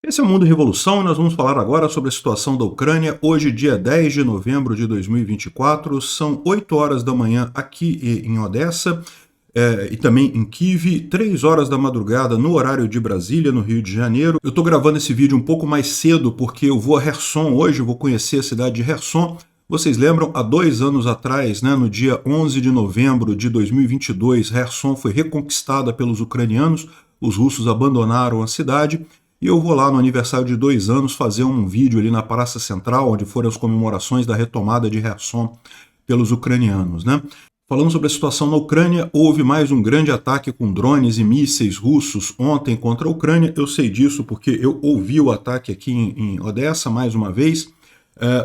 Esse é o Mundo Revolução e nós vamos falar agora sobre a situação da Ucrânia. Hoje, dia 10 de novembro de 2024, são 8 horas da manhã aqui em Odessa e também em Kiev, 3 horas da madrugada no horário de Brasília, no Rio de Janeiro. Eu estou gravando esse vídeo um pouco mais cedo porque eu vou a Kherson hoje, eu vou conhecer a cidade de Kherson. Vocês lembram, há 2 anos atrás, no dia 11 de novembro de 2022, Kherson foi reconquistada pelos ucranianos, os russos abandonaram a cidade. E eu vou lá no aniversário de 2 anos fazer um vídeo ali na Praça Central, onde foram as comemorações da retomada de Kherson pelos ucranianos, Falando sobre a situação na Ucrânia, houve mais um grande ataque com drones e mísseis russos ontem contra a Ucrânia. Eu sei disso porque eu ouvi o ataque aqui em Odessa mais uma vez.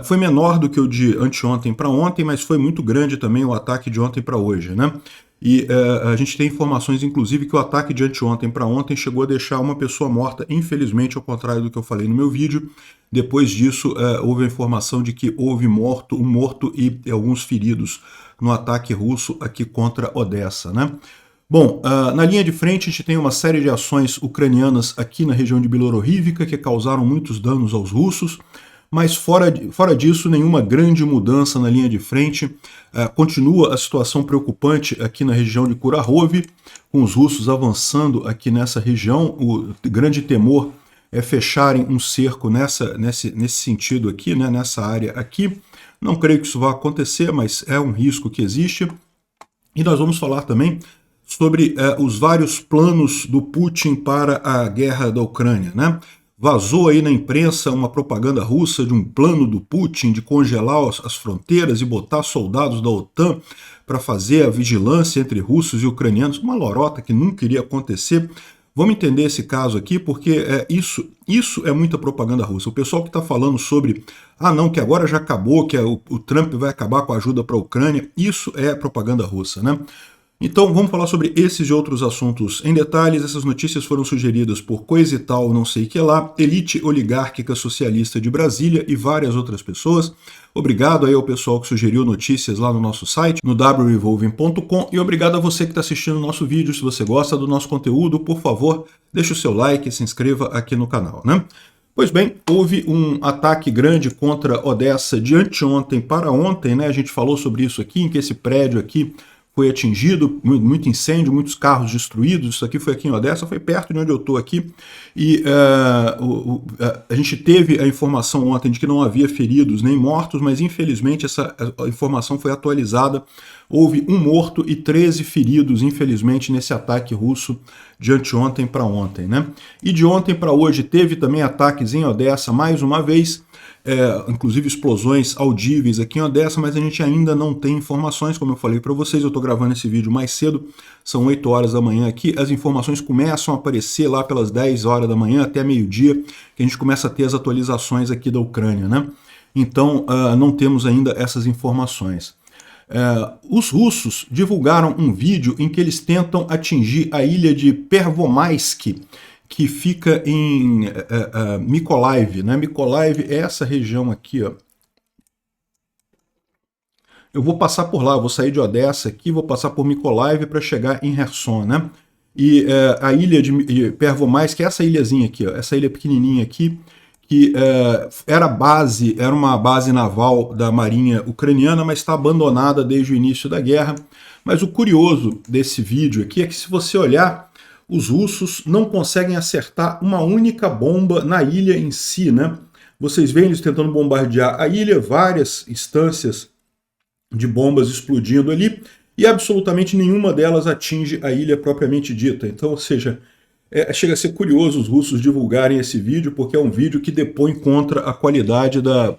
Foi menor do que o de anteontem para ontem, mas foi muito grande também o ataque de ontem para hoje, E a gente tem informações, inclusive, que o ataque de anteontem para ontem chegou a deixar uma pessoa morta, infelizmente, ao contrário do que eu falei no meu vídeo. Depois disso, houve a informação de que houve um morto e alguns feridos no ataque russo aqui contra Odessa, Bom, na linha de frente a gente tem uma série de ações ucranianas aqui na região de Bielorrivka que causaram muitos danos aos russos. Mas fora disso, nenhuma grande mudança na linha de frente. Continua a situação preocupante aqui na região de Kurahovy, com os russos avançando aqui nessa região. O grande temor é fecharem um cerco nesse sentido aqui, nessa área aqui. Não creio que isso vá acontecer, mas é um risco que existe. E nós vamos falar também sobre os vários planos do Putin para a guerra da Ucrânia, Vazou aí na imprensa uma propaganda russa de um plano do Putin de congelar as fronteiras e botar soldados da OTAN para fazer a vigilância entre russos e ucranianos. Uma lorota que nunca iria acontecer. Vamos entender esse caso aqui, porque isso é muita propaganda russa. O pessoal que está falando sobre, não, que agora já acabou, que o Trump vai acabar com a ajuda para a Ucrânia, isso é propaganda russa, Então vamos falar sobre esses e outros assuntos em detalhes. Essas notícias foram sugeridas por Coisa e Tal, não sei que lá, Elite Oligárquica Socialista de Brasília e várias outras pessoas. Obrigado aí ao pessoal que sugeriu notícias lá no nosso site, no wrevolving.com, e obrigado a você que está assistindo o nosso vídeo. Se você gosta do nosso conteúdo, por favor, deixe o seu like e se inscreva aqui no canal, Pois bem, houve um ataque grande contra Odessa de anteontem para ontem, A gente falou sobre isso aqui, em que esse prédio aqui foi atingido, muito incêndio, muitos carros destruídos. Isso aqui foi aqui em Odessa, foi perto de onde eu estou aqui. E a gente teve a informação ontem de que não havia feridos nem mortos, mas infelizmente essa informação foi atualizada. Houve um morto e 13 feridos, infelizmente, nesse ataque russo de anteontem para ontem, E de ontem para hoje teve também ataques em Odessa mais uma vez. Inclusive explosões audíveis aqui em Odessa, mas a gente ainda não tem informações, como eu falei para vocês. Eu estou gravando esse vídeo mais cedo, são 8 horas da manhã aqui. As informações começam a aparecer lá pelas 10 horas da manhã até meio-dia, que a gente começa a ter as atualizações aqui da Ucrânia, Então não temos ainda essas informações. Os russos divulgaram um vídeo em que eles tentam atingir a ilha de Pervomaisk, que fica em Mykolaiv, Mykolaiv é essa região aqui, ó. Eu vou passar por lá, eu vou sair de Odessa aqui, vou passar por Mykolaiv para chegar em Kherson, E a ilha de Pervomaisk, que é essa ilhazinha aqui, ó, essa ilha pequenininha aqui, que era uma base naval da marinha ucraniana, mas está abandonada desde o início da guerra. Mas o curioso desse vídeo aqui é que, se você olhar, os russos não conseguem acertar uma única bomba na ilha em si, Vocês veem eles tentando bombardear a ilha, várias instâncias de bombas explodindo ali, e absolutamente nenhuma delas atinge a ilha propriamente dita. Então, ou seja, chega a ser curioso os russos divulgarem esse vídeo, porque é um vídeo que depõe contra a qualidade da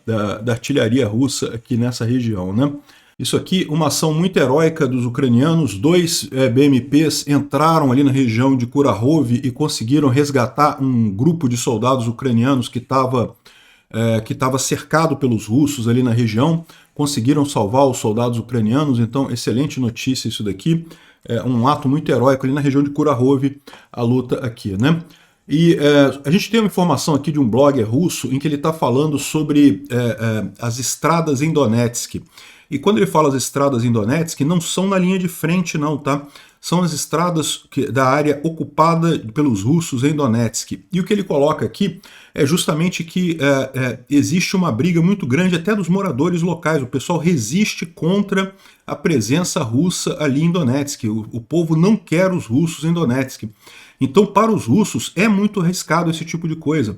artilharia russa aqui nessa região, Isso aqui, uma ação muito heróica dos ucranianos. 2 BMPs entraram ali na região de Kurahovy e conseguiram resgatar um grupo de soldados ucranianos que estava cercado pelos russos ali na região. Conseguiram salvar os soldados ucranianos, então excelente notícia isso daqui. É um ato muito heróico ali na região de Kurahovy, a luta aqui, E a gente tem uma informação aqui de um blogger russo em que ele está falando sobre as estradas em Donetsk. E quando ele fala as estradas em Donetsk, não são na linha de frente não, são as estradas da área ocupada pelos russos em Donetsk. E o que ele coloca aqui é justamente que existe uma briga muito grande até dos moradores locais. O pessoal resiste contra a presença russa ali em Donetsk. O povo não quer os russos em Donetsk. Então, para os russos, é muito arriscado esse tipo de coisa,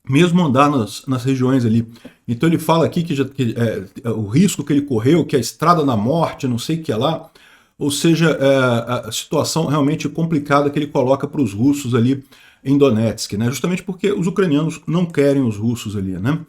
mesmo andar nas regiões ali. Então ele fala aqui que o risco que ele correu, que é a estrada da morte, não sei o que é lá, ou seja, a situação realmente complicada que ele coloca para os russos ali em Donetsk, né? Justamente porque os ucranianos não querem os russos ali, né?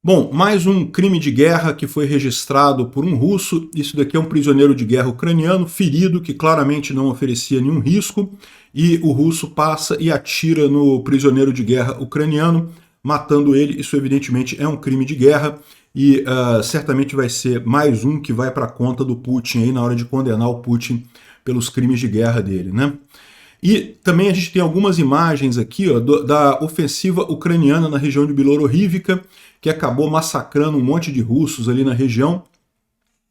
Bom, mais um crime de guerra que foi registrado por um russo. Isso daqui é um prisioneiro de guerra ucraniano, ferido, que claramente não oferecia nenhum risco, e o russo passa e atira no prisioneiro de guerra ucraniano, matando ele. Isso evidentemente é um crime de guerra, e certamente vai ser mais um que vai para a conta do Putin aí na hora de condenar o Putin pelos crimes de guerra dele, né? E também a gente tem algumas imagens aqui, ó, da ofensiva ucraniana na região de Bielorrivka, que acabou massacrando um monte de russos ali na região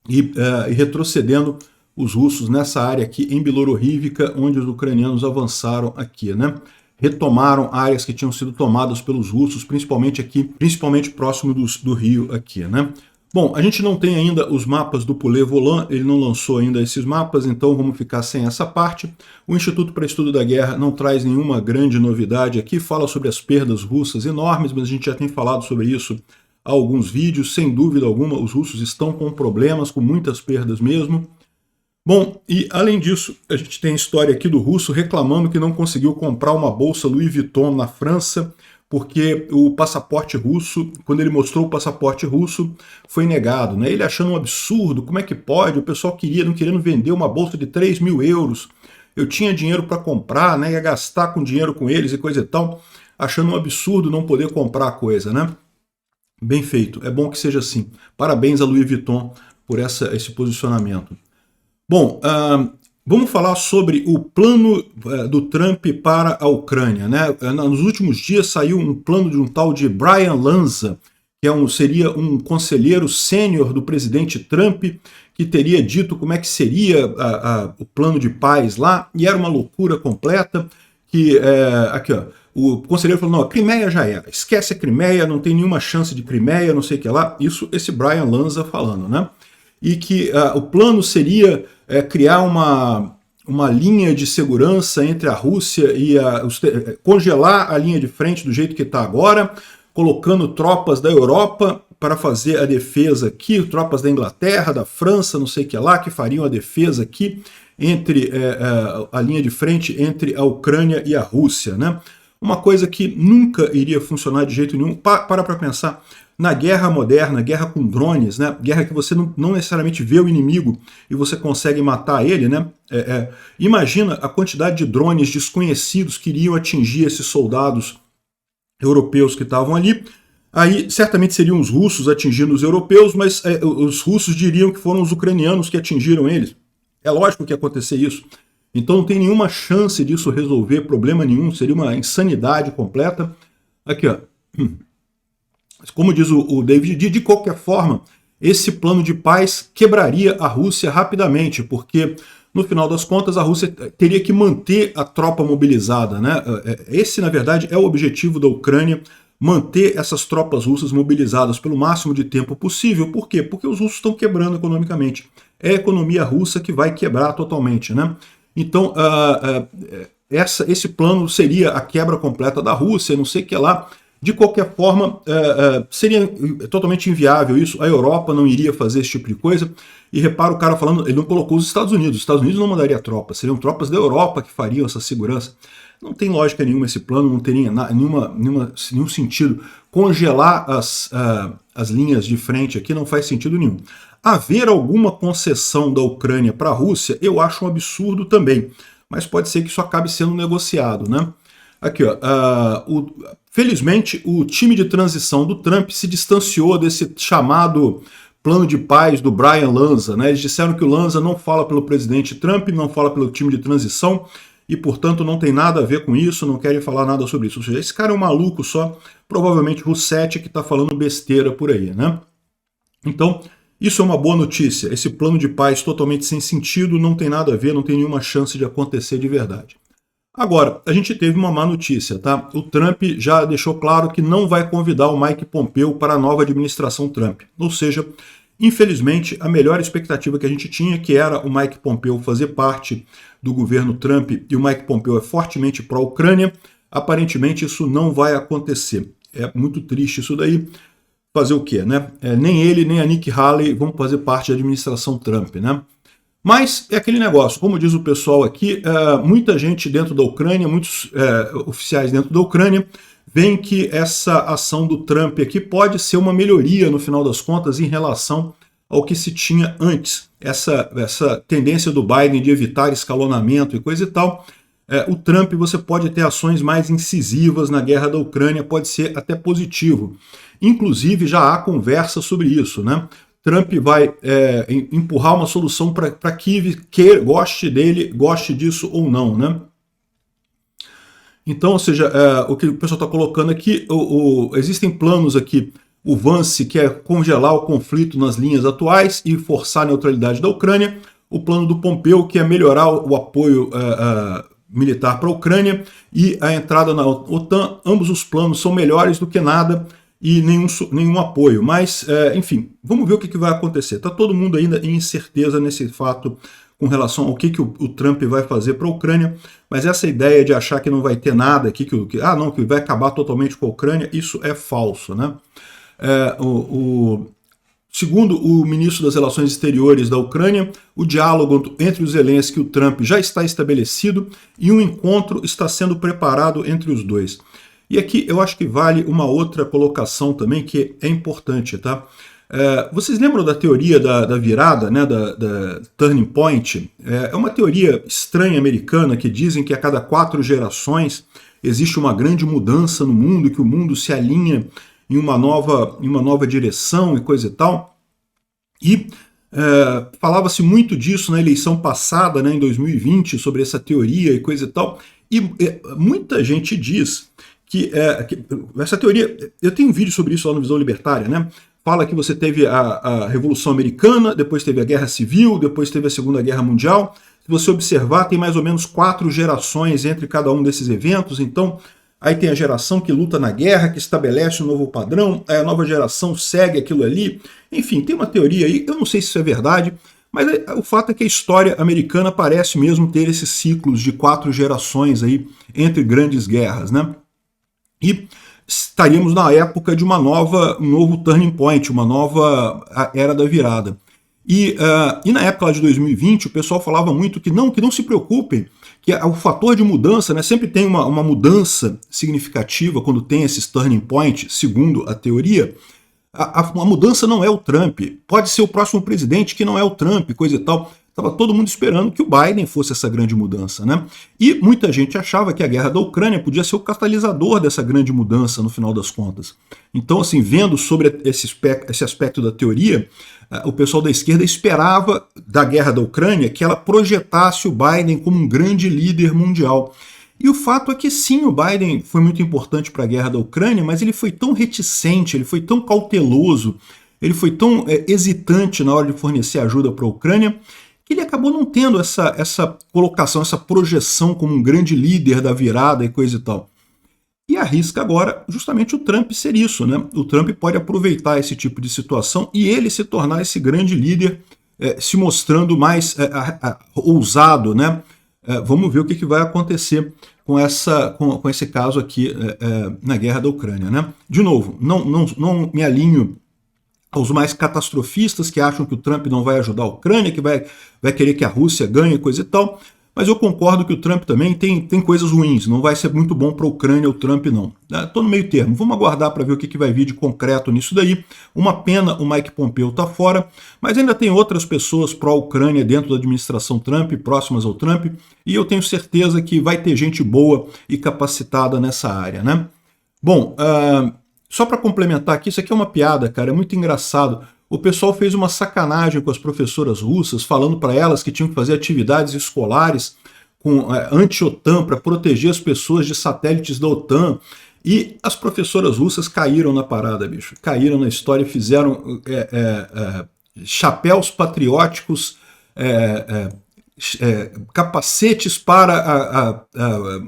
e retrocedendo os russos nessa área aqui em Bielorrivka, onde os ucranianos avançaram aqui, né? Retomaram áreas que tinham sido tomadas pelos russos, principalmente próximo do rio aqui, né? Bom, a gente não tem ainda os mapas do Poulet Volant, ele não lançou ainda esses mapas, então vamos ficar sem essa parte. O Instituto para Estudo da Guerra não traz nenhuma grande novidade aqui, fala sobre as perdas russas enormes, mas a gente já tem falado sobre isso há alguns vídeos, sem dúvida alguma, os russos estão com problemas, com muitas perdas mesmo. Bom, e além disso, a gente tem a história aqui do russo reclamando que não conseguiu comprar uma bolsa Louis Vuitton na França, porque o passaporte russo, quando ele mostrou o passaporte russo, foi negado, né? Ele achando um absurdo, como é que pode? O pessoal não querendo vender uma bolsa de 3 mil euros. Eu tinha dinheiro para comprar, né? Ia gastar com dinheiro com eles e coisa e tal, achando um absurdo não poder comprar a coisa, né? Bem feito, é bom que seja assim. Parabéns a Louis Vuitton por esse posicionamento. Bom, vamos falar sobre o plano do Trump para a Ucrânia, né? Nos últimos dias saiu um plano de um tal de Brian Lanza, que seria um conselheiro sênior do presidente Trump, que teria dito como é que seria o plano de paz lá, e era uma loucura completa, aqui ó, o conselheiro falou, não, a Crimeia já era, esquece a Crimeia, não tem nenhuma chance de Crimeia, não sei o que lá, isso esse Brian Lanza falando, né? E que o plano seria criar uma linha de segurança entre a Rússia e congelar a linha de frente do jeito que está agora, colocando tropas da Europa para fazer a defesa aqui, tropas da Inglaterra, da França, não sei o que lá, que fariam a defesa aqui entre a linha de frente entre a Ucrânia e a Rússia, né? Uma coisa que nunca iria funcionar de jeito nenhum. Para pensar. Na guerra moderna, guerra com drones, né? Guerra que você não necessariamente vê o inimigo e você consegue matar ele, né? Imagina a quantidade de drones desconhecidos que iriam atingir esses soldados europeus que estavam ali. Aí certamente seriam os russos atingindo os europeus, mas os russos diriam que foram os ucranianos que atingiram eles. É lógico que ia acontecer isso. Então não tem nenhuma chance disso resolver problema nenhum, seria uma insanidade completa. Aqui, ó. Como diz o David, de qualquer forma, esse plano de paz quebraria a Rússia rapidamente, porque, no final das contas, a Rússia teria que manter a tropa mobilizada, né? Esse, na verdade, é o objetivo da Ucrânia, manter essas tropas russas mobilizadas pelo máximo de tempo possível. Por quê? Porque os russos estão quebrando economicamente. É a economia russa que vai quebrar totalmente, né? Então, esse plano seria a quebra completa da Rússia, não sei o que lá. De qualquer forma, seria totalmente inviável isso, a Europa não iria fazer esse tipo de coisa, e repara o cara falando, ele não colocou os Estados Unidos não mandaria tropas, seriam tropas da Europa que fariam essa segurança. Não tem lógica nenhuma esse plano, não teria nenhum sentido. Congelar as linhas de frente aqui não faz sentido nenhum. Haver alguma concessão da Ucrânia para a Rússia, eu acho um absurdo também, mas pode ser que isso acabe sendo negociado, né? Aqui, ó, felizmente, o time de transição do Trump se distanciou desse chamado plano de paz do Brian Lanza, né? Eles disseram que o Lanza não fala pelo presidente Trump, não fala pelo time de transição, e, portanto, não tem nada a ver com isso, não querem falar nada sobre isso. Ou seja, esse cara é um maluco só, provavelmente Russetti que está falando besteira por aí, né? Então, Isso é uma boa notícia. Esse plano de paz totalmente sem sentido, não tem nada a ver, não tem nenhuma chance de acontecer de verdade. Agora, a gente teve uma má notícia, tá? O Trump já deixou claro que não vai convidar o Mike Pompeo para a nova administração Trump. Ou seja, infelizmente, a melhor expectativa que a gente tinha, que era o Mike Pompeo fazer parte do governo Trump, e o Mike Pompeo é fortemente pró-Ucrânia, aparentemente isso não vai acontecer. É muito triste isso daí. Fazer o quê, né? Nem ele, nem a Nikki Haley vão fazer parte da administração Trump, né? Mas é aquele negócio, como diz o pessoal aqui, muita gente dentro da Ucrânia, muitos oficiais dentro da Ucrânia, veem que essa ação do Trump aqui pode ser uma melhoria, no final das contas, em relação ao que se tinha antes. Essa tendência do Biden de evitar escalonamento e coisa e tal. O Trump, você pode ter ações mais incisivas na guerra da Ucrânia, pode ser até positivo. Inclusive, já há conversa sobre isso, né? Trump vai empurrar uma solução para Kiev, que goste dele, goste disso ou não, né? Então, ou seja, o que o pessoal está colocando aqui, existem planos aqui, o Vance quer congelar o conflito nas linhas atuais e forçar a neutralidade da Ucrânia, o plano do Pompeo, que é melhorar o apoio militar para a Ucrânia e a entrada na OTAN. Ambos os planos são melhores do que nada e nenhum apoio. Mas, enfim, vamos ver o que vai acontecer. Está todo mundo ainda em incerteza nesse fato com relação ao que o Trump vai fazer para a Ucrânia, mas essa ideia de achar que não vai ter nada aqui, que vai acabar totalmente com a Ucrânia, isso é falso, né? Segundo o ministro das Relações Exteriores da Ucrânia, o diálogo entre o Zelensky e o Trump já está estabelecido e um encontro está sendo preparado entre os dois. E aqui eu acho que vale uma outra colocação também que é importante, tá? Vocês lembram da teoria da virada, né, da turning point? É uma teoria estranha americana que dizem que a cada 4 gerações existe uma grande mudança no mundo, que o mundo se alinha em uma nova direção e coisa e tal. E falava-se muito disso na eleição passada, né, em 2020, sobre essa teoria e coisa e tal. E muita gente diz que essa teoria, eu tenho um vídeo sobre isso lá no Visão Libertária, né? Fala que você teve a Revolução Americana, depois teve a Guerra Civil, depois teve a Segunda Guerra Mundial. Se você observar, tem mais ou menos 4 gerações entre cada um desses eventos. Então, aí tem a geração que luta na guerra, que estabelece um novo padrão, aí a nova geração segue aquilo ali. Enfim, tem uma teoria aí, eu não sei se isso é verdade, mas o fato é que a história americana parece mesmo ter esses ciclos de 4 gerações aí entre grandes guerras, né? E estaríamos na época de um novo turning point, uma nova era da virada. E na época lá de 2020, o pessoal falava muito que não se preocupem, que o fator de mudança, né, sempre tem uma mudança significativa quando tem esses turning points, segundo a teoria. A mudança não é o Trump, pode ser o próximo presidente que não é o Trump, coisa e tal. Estava todo mundo esperando que o Biden fosse essa grande mudança, né? E muita gente achava que a guerra da Ucrânia podia ser o catalisador dessa grande mudança no final das contas. Então, assim, vendo sobre esse aspecto da teoria, o pessoal da esquerda esperava da guerra da Ucrânia que ela projetasse o Biden como um grande líder mundial. E o fato é que sim, o Biden foi muito importante para a guerra da Ucrânia, mas ele foi tão reticente, ele foi tão cauteloso, ele foi tão hesitante na hora de fornecer ajuda para a Ucrânia, que ele acabou não tendo essa colocação, essa projeção como um grande líder da virada e coisa e tal. E arrisca agora justamente o Trump ser isso, né? O Trump pode aproveitar esse tipo de situação e ele se tornar esse grande líder, se mostrando mais ousado, né? Vamos ver o que vai acontecer com esse caso aqui na guerra da Ucrânia, né? De novo, não me alinho aos mais catastrofistas que acham que o Trump não vai ajudar a Ucrânia, que vai querer que a Rússia ganhe, coisa e tal, mas eu concordo que o Trump também tem coisas ruins, não vai ser muito bom para a Ucrânia o Trump não. Estou no meio termo, vamos aguardar para ver o que vai vir de concreto nisso daí. Uma pena o Mike Pompeo tá fora, mas ainda tem outras pessoas pró-Ucrânia dentro da administração Trump, próximas ao Trump, e eu tenho certeza que vai ter gente boa e capacitada nessa área, né? Bom, só para complementar aqui, isso aqui é uma piada, cara, é muito engraçado. O pessoal fez uma sacanagem com as professoras russas, falando para elas que tinham que fazer atividades escolares com anti-OTAN para proteger as pessoas de satélites da OTAN. E as professoras russas caíram na parada, bicho. Caíram na história e fizeram chapéus patrióticos, capacetes para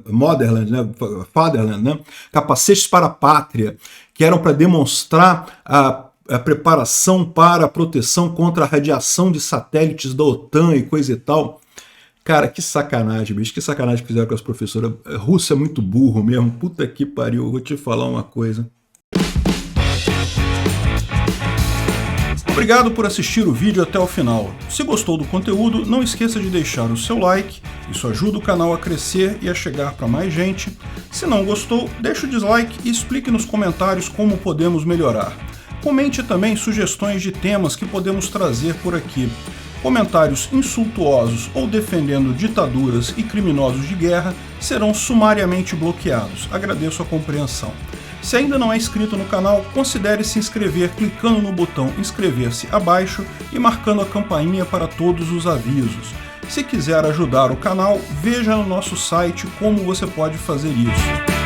Motherland, né, Fatherland, né, capacetes para a pátria, que eram para demonstrar a preparação para a proteção contra a radiação de satélites da OTAN e coisa e tal. Cara, que sacanagem, bicho, que sacanagem que fizeram com as professoras. Russo é muito burro mesmo, puta que pariu, eu vou te falar uma coisa. Obrigado por assistir o vídeo até o final. Se gostou do conteúdo, não esqueça de deixar o seu like, isso ajuda o canal a crescer e a chegar para mais gente. Se não gostou, deixe o dislike e explique nos comentários como podemos melhorar. Comente também sugestões de temas que podemos trazer por aqui. Comentários insultuosos ou defendendo ditaduras e criminosos de guerra serão sumariamente bloqueados. Agradeço a compreensão. Se ainda não é inscrito no canal, considere se inscrever clicando no botão inscrever-se abaixo e marcando a campainha para todos os avisos. Se quiser ajudar o canal, veja no nosso site como você pode fazer isso.